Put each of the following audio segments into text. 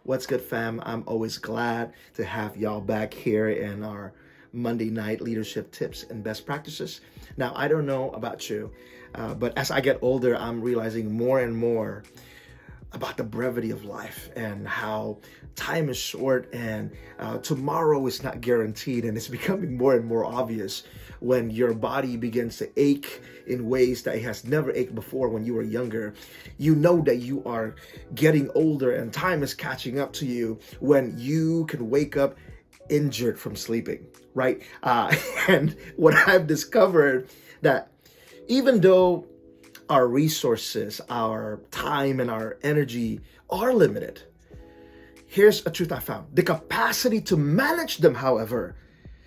What's good, fam? I'm always glad to have y'all back here in our Monday night leadership tips and best practices. Now, I don't know about you, but as I get older, I'm realizing more and more about the brevity of life and how time is short and tomorrow is not guaranteed. And it's becoming more and more obvious when your body begins to ache in ways that it has never ached before when you were younger. You know that you are getting older and time is catching up to you when you can wake up injured from sleeping, right? And what I've discovered that even though our resources, our time, and our energy are limited, here's a truth I found. The capacity to manage them, however,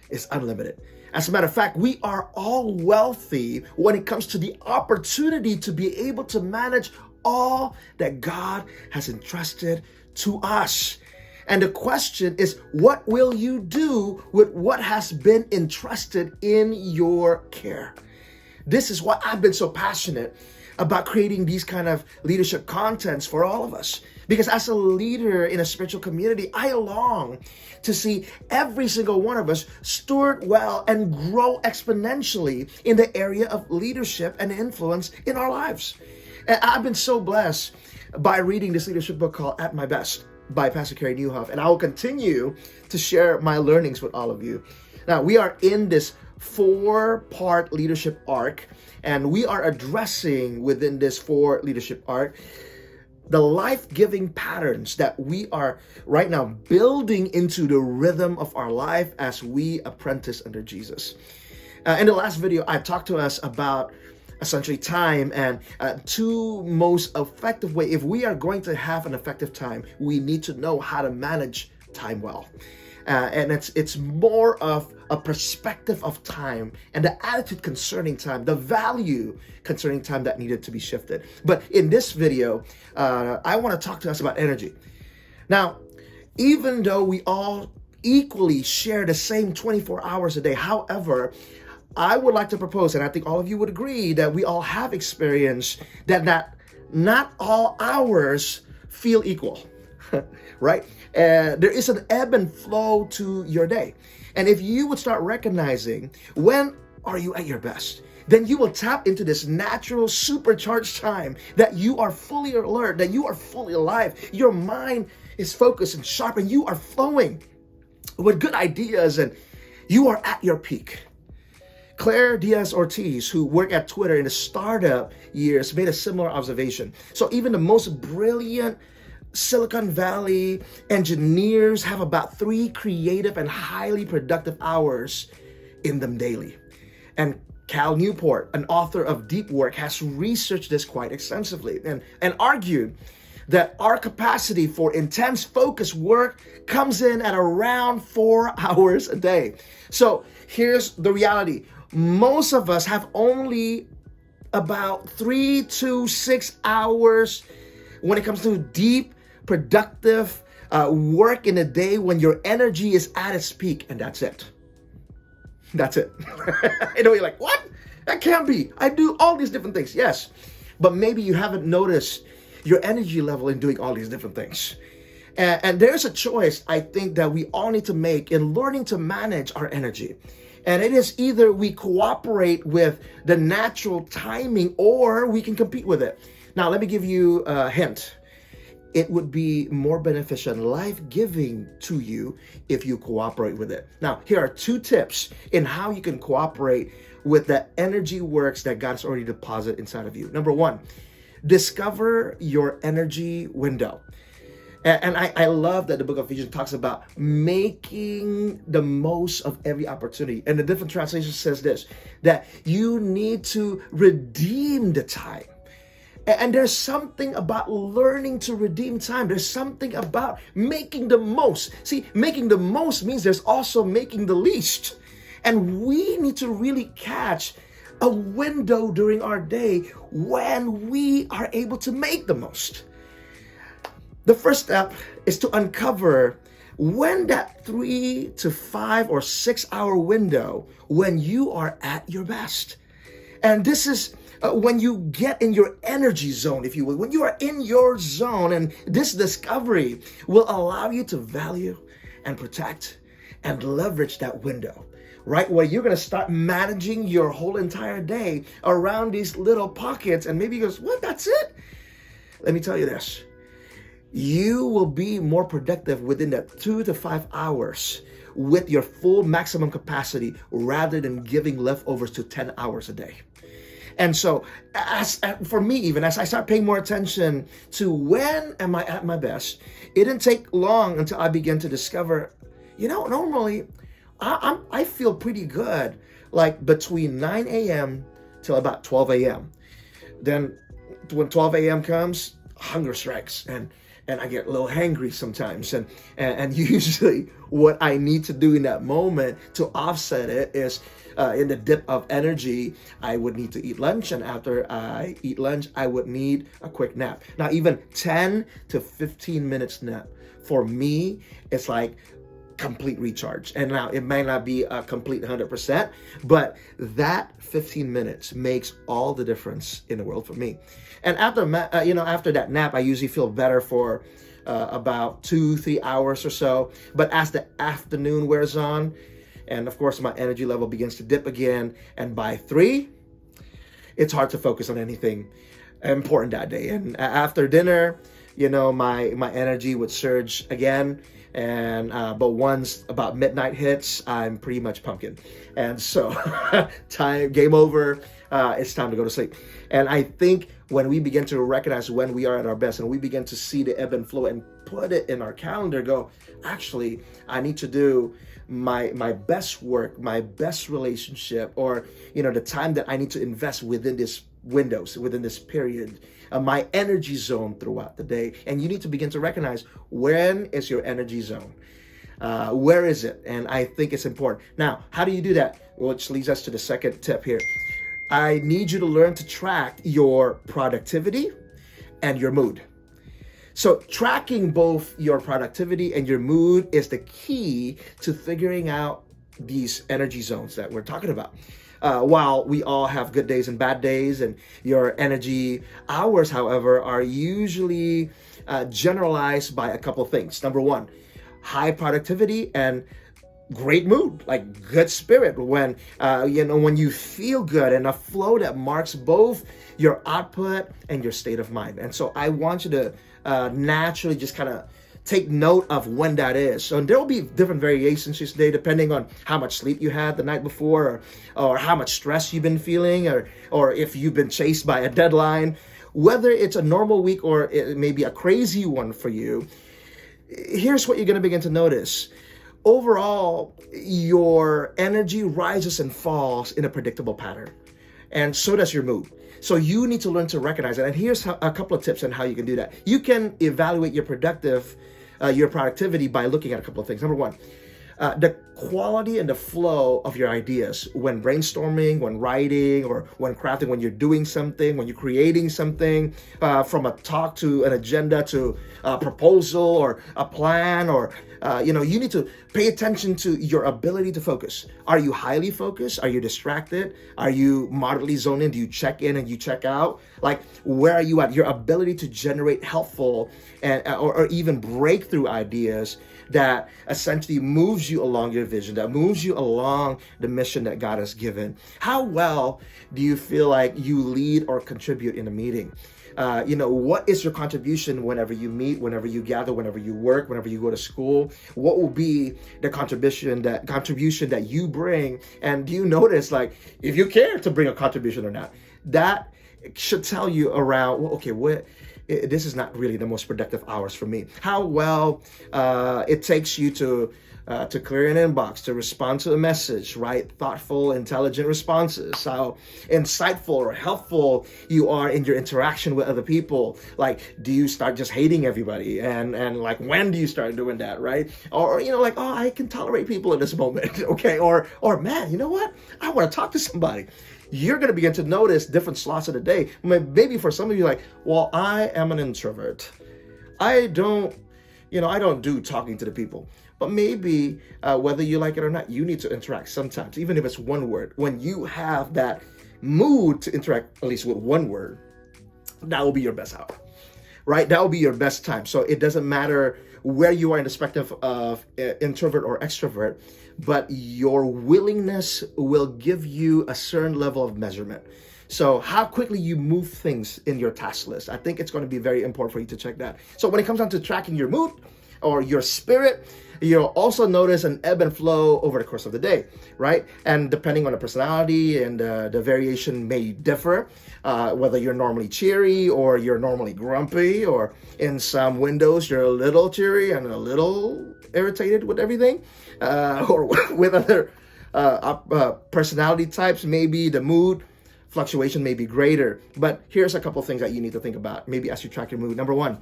is unlimited. As a matter of fact, we are all wealthy when it comes to the opportunity to be able to manage all that God has entrusted to us. And the question is, what will you do with what has been entrusted in your care? This is why I've been so passionate about creating these kind of leadership contents for all of us. Because as a leader in a spiritual community, I long to see every single one of us steward well and grow exponentially in the area of leadership and influence in our lives. And I've been so blessed by reading this leadership book called At My Best by Pastor Carey Nieuwhof, and I will continue to share my learnings with all of you. Now, we are in this 4-part leadership arc, and we are addressing within this 4 leadership arc the life-giving patterns that we are right now building into the rhythm of our life as we apprentice under Jesus. In the last video, I talked to us about essentially time and 2 most effective ways. If we are going to have an effective time, we need to know how to manage time well. And it's more of a perspective of time and the attitude concerning time, the value concerning time that needed to be shifted. But in this video, I want to talk to us about energy. Now, even though we all equally share the same 24 hours a day, however, I would like to propose, and I think all of you would agree, that we all have experienced that not all hours feel equal. Right? There is an ebb and flow to your day. And if you would start recognizing when are you at your best, then you will tap into this natural supercharged time that you are fully alert, that you are fully alive. Your mind is focused and sharp, and you are flowing with good ideas, and you are at your peak. Claire Diaz-Ortiz, who worked at Twitter in the startup years, made a similar observation. So even the most brilliant Silicon Valley engineers have about 3 creative and highly productive hours in them daily. And Cal Newport, an author of Deep Work, has researched this quite extensively and argued that our capacity for intense focused work comes in at around 4 hours a day. So here's the reality. Most of us have only about 3 to 6 hours when it comes to deep, productive work in a day when your energy is at its peak, and that's it. That's it. You know, you're like, what? That can't be. I do all these different things. Yes, but maybe you haven't noticed your energy level in doing all these different things. And there's a choice, I think, that we all need to make in learning to manage our energy. And it is either we cooperate with the natural timing or we can compete with it. Now, let me give you a hint. It would be more beneficial and life-giving to you if you cooperate with it. Now, here are 2 tips in how you can cooperate with the energy works that God's already deposited inside of you. Number 1, discover your energy window. And I love that the book of Ephesians talks about making the most of every opportunity. And the different translations says this, that you need to redeem the time. And there's something about learning to redeem time. There's something about making the most. See, making the most means there's also making the least. And we need to really catch a window during our day when we are able to make the most. The first step is to uncover when that 3 to 5 or 6 hour window when you are at your best. And this is When you get in your energy zone, if you will, when you are in your zone, and this discovery will allow you to value and protect and leverage that window, right? Where you're going to start managing your whole entire day around these little pockets. And maybe you go, what? That's it? Let me tell you this. You will be more productive within that 2 to 5 hours with your full maximum capacity rather than giving leftovers to 10 hours a day. And so for me, even as I start paying more attention to when am I at my best, it didn't take long until I began to discover, normally I feel pretty good like between 9 a.m. till about 12 a.m. Then when 12 a.m. comes, hunger strikes and I get a little hangry sometimes. And usually what I need to do in that moment to offset it is in the dip of energy, I would need to eat lunch. And after I eat lunch, I would need a quick nap. Now, even 10 to 15 minutes nap for me, it's like complete recharge. And now it may not be a complete 100%, but that 15 minutes makes all the difference in the world for me. And after that nap, I usually feel better for about 2-3 hours or so. But as the afternoon wears on, and of course my energy level begins to dip again, and by 3, it's hard to focus on anything important that day. And after dinner, my energy would surge again. And but once about midnight hits, I'm pretty much pumpkin. And so game over. It's time to go to sleep. And I think when we begin to recognize when we are at our best and we begin to see the ebb and flow and put it in our calendar, go, actually, I need to do my best work, my best relationship, or the time that I need to invest within this windows, within this period, my energy zone throughout the day. And you need to begin to recognize, when is your energy zone? Where is it? And I think it's important. Now, how do you do that? Which leads us to the second tip here. I need you to learn to track your productivity and your mood. So tracking both your productivity and your mood is the key to figuring out these energy zones that we're talking about. While we all have good days and bad days, and your energy hours, however, are usually generalized by a couple things. Number one, high productivity and great mood, like good spirit, when you feel good, and a flow that marks both your output and your state of mind. And so I want you to naturally just kind of take note of when that is. So there will be different variations each day depending on how much sleep you had the night before, or how much stress you've been feeling, or if you've been chased by a deadline. Whether it's a normal week or it may be a crazy one for you, here's what you're going to begin to notice. Overall, your energy rises and falls in a predictable pattern, and so does your mood. So you need to learn to recognize it. And here's a couple of tips on how you can do that. You can evaluate your productivity by looking at a couple of things. Number one, the quality and the flow of your ideas when brainstorming, when writing, or when crafting, when you're doing something, when you're creating something, from a talk to an agenda to a proposal or a plan, or you need to pay attention to your ability to focus. Are you highly focused? Are you distracted? Are you moderately zoned in? Do you check in and you check out? Like, where are you at? Your ability to generate helpful and or even breakthrough ideas that essentially moves you along your vision, that moves you along the mission that God has given. How well do you feel like you lead or contribute in a meeting? What is your contribution whenever you meet, whenever you gather, whenever you work, whenever you go to school? What will be the contribution that you bring? And do you notice, like, if you care to bring a contribution or not? That should tell you around, this is not really the most productive hours for me. How well it takes you to clear an inbox, to respond to a message, right? Thoughtful, intelligent responses. How insightful or helpful you are in your interaction with other people. Like, do you start just hating everybody? And like, when do you start doing that, right? Or, I can tolerate people in this moment, okay? Or man, you know what? I want to talk to somebody. You're going to begin to notice different slots of the day. Maybe for some of you, like, well, I am an introvert. I don't do talking to the people. But maybe whether you like it or not, you need to interact sometimes, even if it's one word. When you have that mood to interact at least with one word, that will be your best hour, right? That will be your best time. So it doesn't matter where you are in the spectrum of introvert or extrovert, but your willingness will give you a certain level of measurement. So how quickly you move things in your task list, I think it's going to be very important for you to check that. So when it comes down to tracking your mood or your spirit, you'll also notice an ebb and flow over the course of the day, right? And depending on the personality and the variation may differ, whether you're normally cheery or you're normally grumpy, or in some windows, you're a little cheery and a little irritated with everything, or with other personality types, maybe the mood fluctuation may be greater. But here's a couple things that you need to think about, maybe as you track your mood. Number one,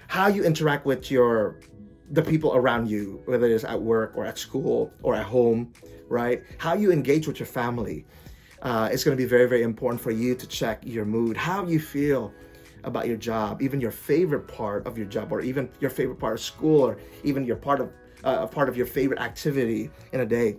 how you interact with the people around you, whether it is at work or at school or at home, right? How you engage with your family. It's going to be very, very important for you to check your mood, how you feel about your job, even your favorite part of your job, or even your favorite part of school, or even your part of your favorite activity in a day.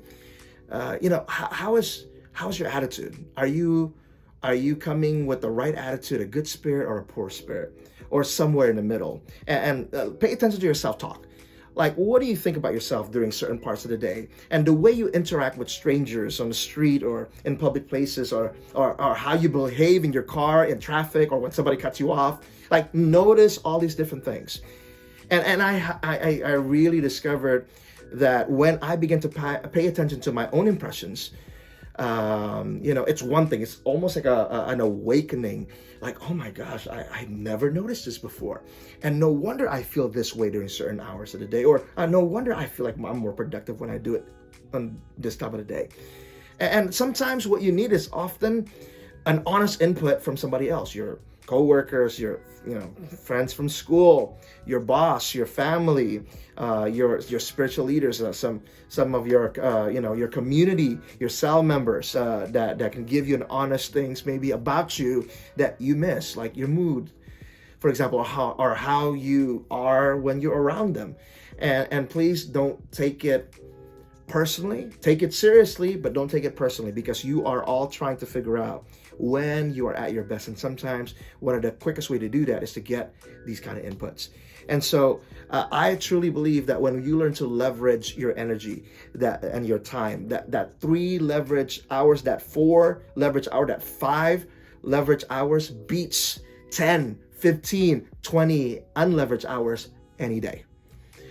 How is your attitude? Are you coming with the right attitude, a good spirit or a poor spirit, or somewhere in the middle? And pay attention to your self-talk. Like, what do you think about yourself during certain parts of the day? And the way you interact with strangers on the street or in public places, or how you behave in your car, in traffic, or when somebody cuts you off. Like, notice all these different things. And I really discovered that when I began to pay attention to my own impressions, it's one thing. It's almost like an awakening. Like, oh my gosh, I never noticed this before. And no wonder I feel this way during certain hours of the day. Or no wonder I feel like I'm more productive when I do it on this time of the day. And sometimes what you need is often an honest input from somebody else, your co-workers, your friends from school, your boss, your family, your spiritual leaders, some of your your community, your cell members, that can give you an honest things maybe about you that you miss, like your mood, for example, or how you are when you're around them. And please don't take it personally. Take it seriously, but don't take it personally, because you are all trying to figure out when you are at your best. And sometimes one of the quickest way to do that is to get these kind of inputs. And so I truly believe that when you learn to leverage your energy and your time, that 3 leverage hours, that 4 leverage hour, that 5 leverage hours beats 10, 15, 20 unleveraged hours any day.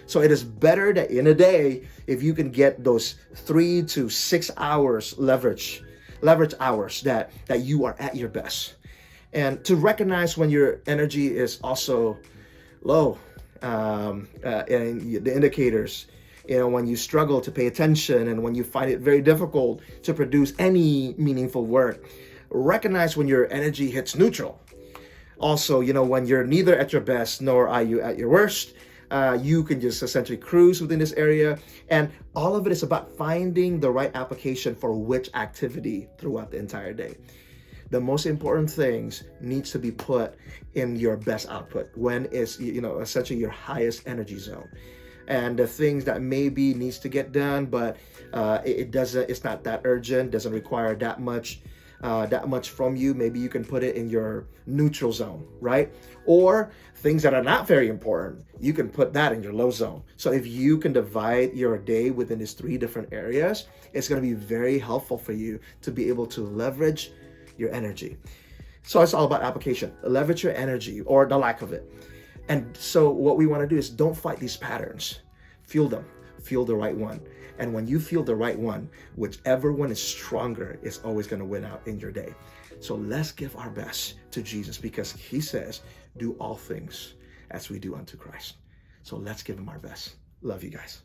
So it is better that in a day, if you can get those 3 to 6 hours leverage hours, that you are at your best. And to recognize when your energy is also low, and the indicators, when you struggle to pay attention and when you find it very difficult to produce any meaningful work, recognize when your energy hits neutral. Also, when you're neither at your best nor are you at your worst. You can just essentially cruise within this area. And all of it is about finding the right application for which activity throughout the entire day. The most important things needs to be put in your best output, when is essentially your highest energy zone. And the things that maybe needs to get done, but it's not that urgent, doesn't require that much from you, maybe you can put it in your neutral zone, right? Or things that are not very important, you can put that in your low zone. So if you can divide your day within these 3 different areas, it's going to be very helpful for you to be able to leverage your energy. So it's all about application. Leverage your energy, or the lack of it. And so what we want to do is don't fight these patterns. Feel them. Feel the right one. And when you feel the right one, whichever one is stronger is always going to win out in your day. So let's give our best to Jesus, because he says, do all things as we do unto Christ. So let's give him our best. Love you guys.